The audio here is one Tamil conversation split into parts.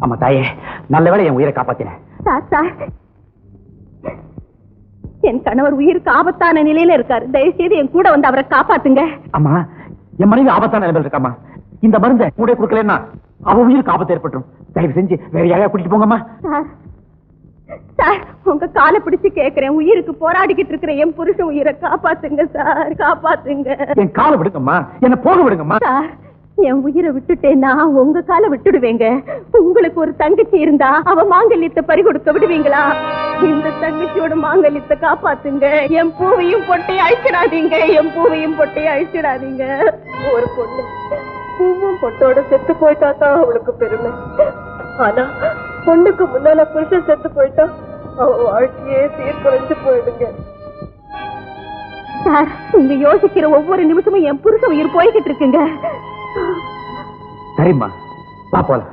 ஆமா தாயே, நல்ல வேளை என் உயிரை காப்பாத்தினேன். சார், என் கணவர் உயிருக்கு ஆபத்தான நிலையில இருக்காரு. தயவுசெய்து என் கூட வந்து அவரை காப்பாத்துங்க. அம்மா, என் மனைவி ஆபத்தான நிலையில் இருக்காமா. இந்த மருந்தை கூட கொடுக்கலன்னா அவ உயிருக்கு ஆபத்து ஏற்பட்டுரும். தயவு செஞ்சு வேற யாரையா கூட்டிட்டு போங்கம்மா. சார், உங்க காலை பிடிச்சு கேக்குறேன். உயிருக்கு போராடிக்கிட்டு இருக்கிற என் புருஷன் உயிரை காப்பாத்துங்க சார், காப்பாத்துங்க. என் காலை விடுங்கம்மா, என்ன போக விடுங்கம்மா. சார், என் உயிரை விட்டுட்டேன்னா உங்க காலை விட்டுடுவேங்க. உங்களுக்கு ஒரு தங்கச்சி இருந்தா அவ மாங்கல்யத்தை பறி கொடுக்க விடுவீங்களா? இந்த தங்கச்சியோட மாங்கல்யத்தை காப்பாத்துங்க. என் பூவையும் பொட்டையை அழிச்சிடாதீங்க, என் பூவையும் பொட்டையை அழிச்சிடாதீங்க. ஒரு பொண்ணு பூவும் பொட்டோட செத்து போயிட்டா தான் அவளுக்கு பெருமை. ஆனா பொண்ணுக்கு முன்னால புருஷன் செத்து போயிட்டா அவ வாழ்க்கையே சீர்குறைஞ்சு போயிடுங்க. சார், நீங்க யோசிக்கிற ஒவ்வொரு நிமிஷமும் என் புருஷ உயிர் போய்கிட்டு இருக்குங்க. சரிம்மா, பாப்போலாம்.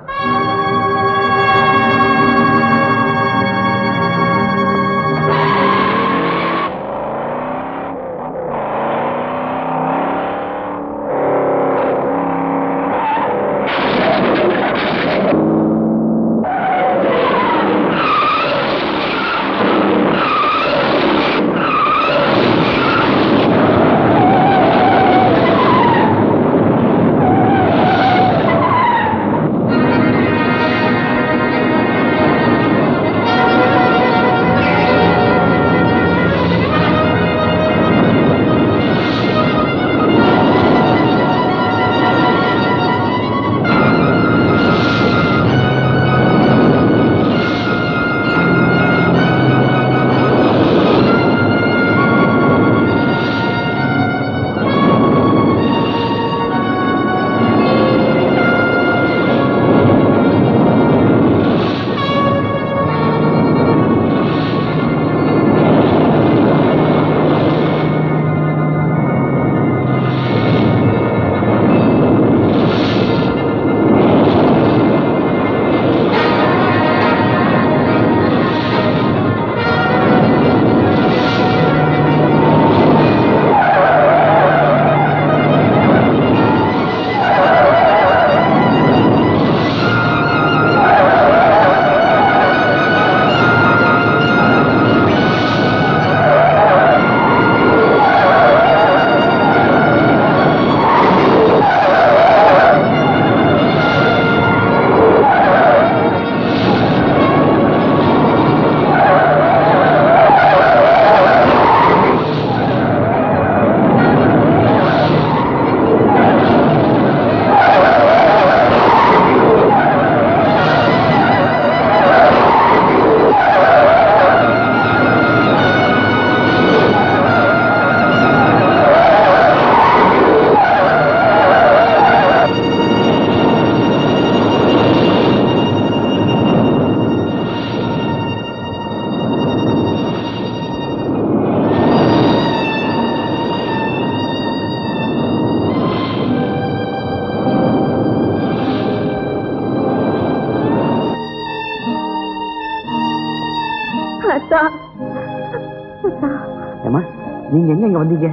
நீங்க எங்க வந்தீங்க?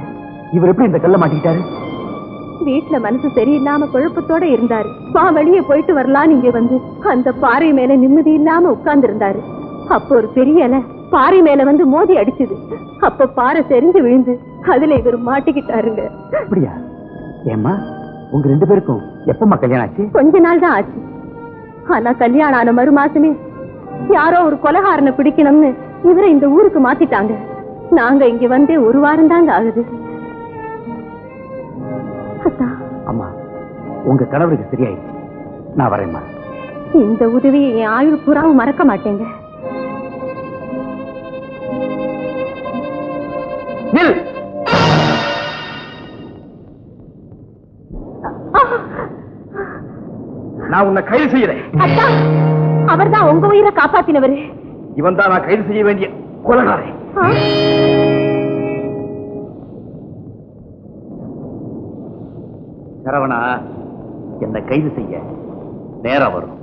இவர் எப்படி இந்த கல்ல மாட்டிக்கிட்டாரு? வீட்டுல மனசு சரியில்லாம குழப்பத்தோட இருந்தாரு. வெளியே போயிட்டு வரலாம் நீங்க வந்து அந்த பாறை மேல நிம்மதி இல்லாம உட்கார்ந்து இருந்தாரு. அப்போ ஒரு பெரிய இலை பாறை மேல வந்து மோதி அடிச்சது. அப்ப பாறை செறிஞ்சு விழுந்து அதுல இவர் மாட்டிக்கிட்டாருங்க. அப்படியா? ஏம்மா, உங்க ரெண்டு பேருக்கும் எப்பமா கல்யாணம் ஆச்சு? கொஞ்ச நாள் தான் ஆச்சு. ஆனா கல்யாணம் ஆன மறு மாசமே யாரோ ஒரு கொலைகாரனை பிடிக்கணும்னு இவரை இந்த ஊருக்கு மாத்திட்டாங்க. நாங்க இங்க வந்து ஒரு வாரம் தாங்க ஆகுது. அம்மா, உங்க கணவருக்கு சரியாயிடுச்சு. நான் வரேன்மா. இந்த உதவியை என் ஆயுள் பூராவும் மறக்க மாட்டேங்க. நான் உன்னை கைது செய்யறேன். அவர் தான் உங்க உயிரை காப்பாத்தினவரு. இவன் தான் நான் கைது செய்ய வேண்டிய கொலைகாரன். சரவணா, என்னை கைது செய்ய நேரம் வரும்.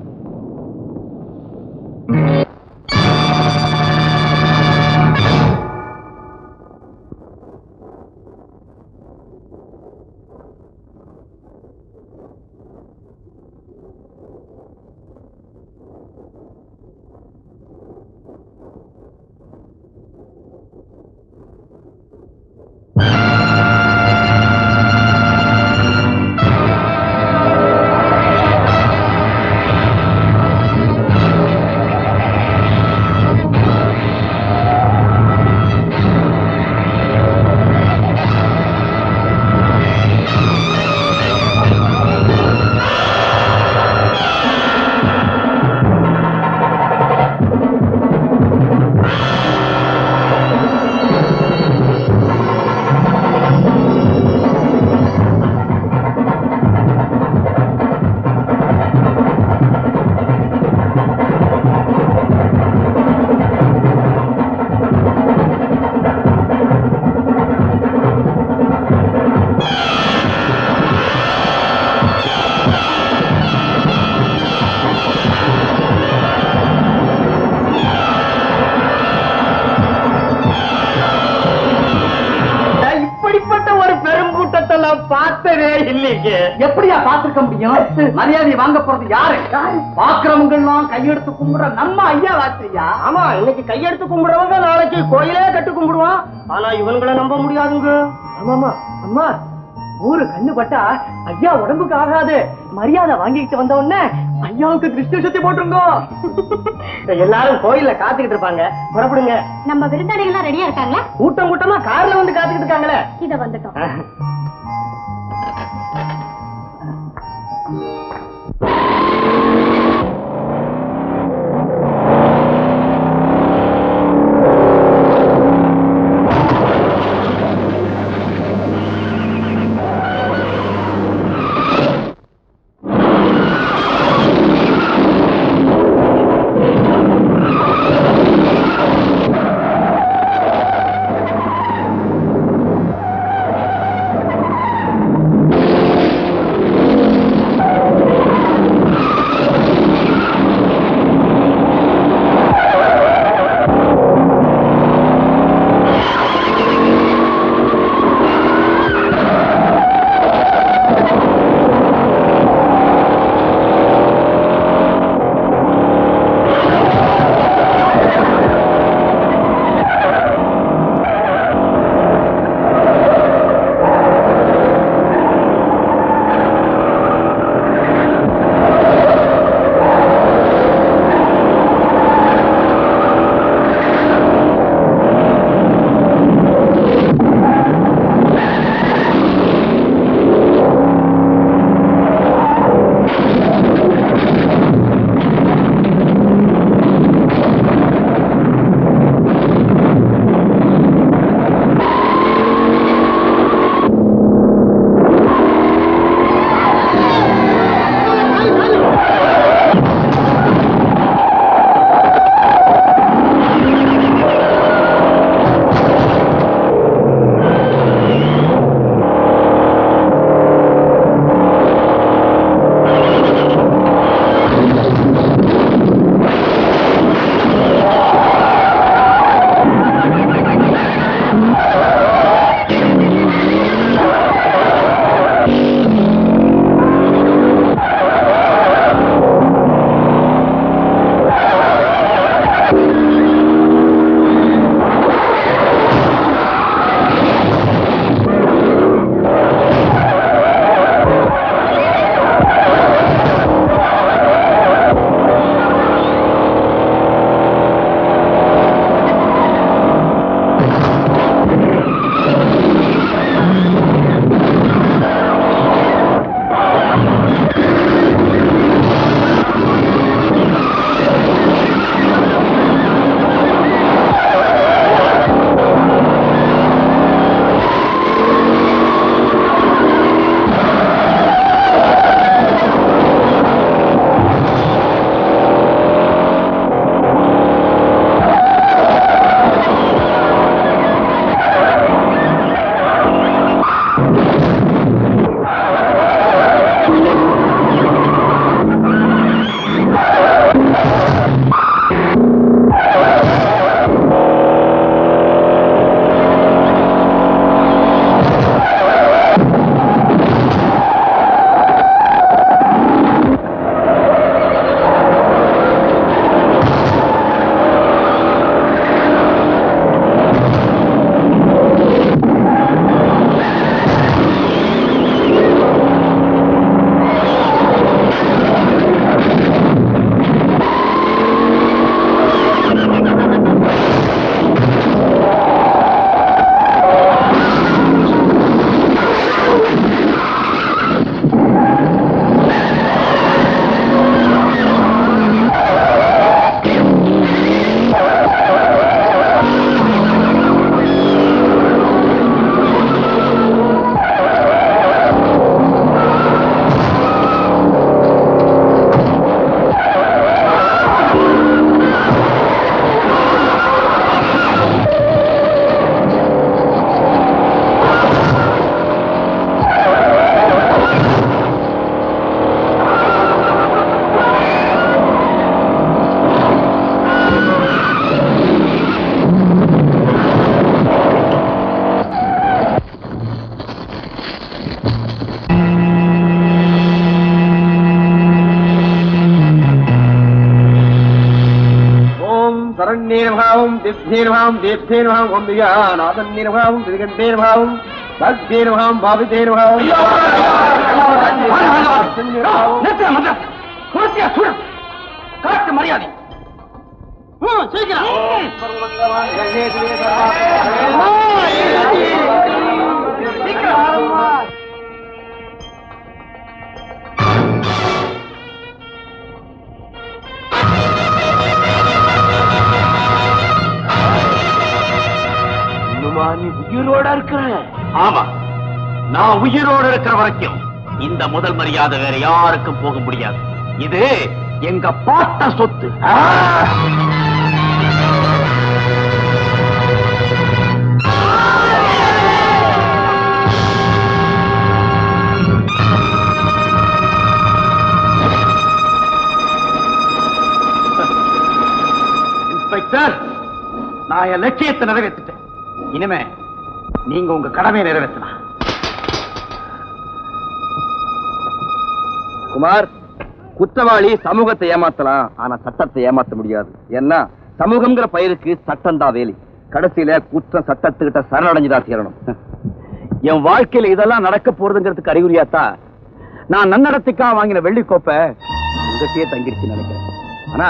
பார்த்ததே இல்லைங்க. எப்படியா பார்த்திருக்க முடியும்? மரியாதை வாங்க போறது யாரு? பாக்குறவங்க எல்லாம் கையெடுத்து கும்பிடுற நம்ம ஐயா வாத்தியா. ஆமா, இன்னைக்கு கையெடுத்து கும்பிடுறவங்க நாளைக்கு கோயிலே கட்டு கும்பிடுவான். ஆனா இவங்களை நம்ப முடியாதுங்க. ஆமாமா அம்மா, ஊரு கண்ணு பட்டா ஐயா உடம்புக்கு ஆகாது. மரியாதை வாங்கிட்டு வந்த உடனே ஐயாவுக்கு கிருஷ்ண சுத்தி போட்டுருங்க. எல்லாரும் கோயில்ல காத்துக்கிட்டு இருப்பாங்க. புறப்படுங்க. நம்ம விருந்தாளிகள் எல்லாம் ரெடியா இருக்காங்களா? கூட்டம் கூட்டமா கார்ல வந்து காத்துக்கிட்டு இருக்காங்களே. இத வந்துட்டோம். நிர்வாகம் திப்தீர்வாகம் தீப்தீர்வாகம் ஒன்றியா நாதன் நிர்வாகம் திருகண்டேர்வாகம் பக்தீர்வாகம் பாபிதேர்வாகம் காட்டு மரியாதை உயிரோட இருக்கிற? ஆமா, நான் உயிரோட இருக்கிற வரைக்கும் இந்த முதல் மரியாதை வேற யாருக்கும் போக முடியாது. இது எங்க பாட்ட சொத்து. இன்ஸ்பெக்டர், நான் என் லட்சியத்தை நிறைவேற்றிட்டேன். இனிமே நீங்க உங்க கடமையை நிறைவேற்றலாம். குமார், குற்றவாளி சமூகத்தை ஏமாத்தலாம், ஆனா சட்டத்தை ஏமாத்த முடியாது. ஏன்னா சமூகம்ங்கிற பயிருக்கு சட்டம் தான் வேலி. கடைசியில குற்றம் சட்டத்துக்கிட்ட சரணடைஞ்சுதான் தீரணும். என் வாழ்க்கையில இதெல்லாம் நடக்க போறதுங்கிறதுக்கு அறிகுறியாத்தான் நான் நன்னடத்தைக்காக வாங்கின வெள்ளிக்கோப்பை உங்ககிட்டயே தங்கிருச்சு நினைக்கிறேன். ஆனா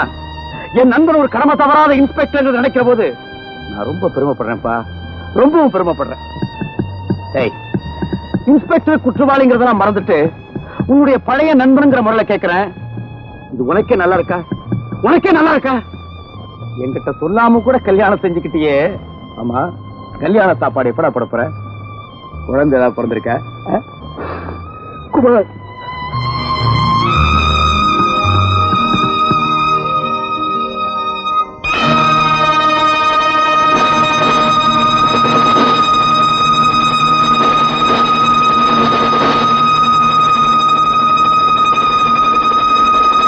என் நண்பன் ஒரு கடமை தவறாத இன்ஸ்பெக்டர் நினைக்கிற போது நான் ரொம்ப பெருமைப்படுறேன்ப்பா, ரொம்பவும் பெருமைப்படுறேன். இன்ஸ்பெக்டர் குற்றவாளிங்கிறதெல்லாம் மறந்துட்டு உன்னுடைய பழைய நண்பனுங்கிற முறையில கேட்கிறேன், இது உனக்கே நல்லா இருக்கா? உனக்கே நல்லா இருக்கா? என்கிட்ட சொல்லாம கூட கல்யாணம் செஞ்சுக்கிட்டியே. ஆமா, கல்யாண சாப்பாடு எப்படா போட போற? குழந்தை ஏதாவது பிறந்திருக்க? குமார்,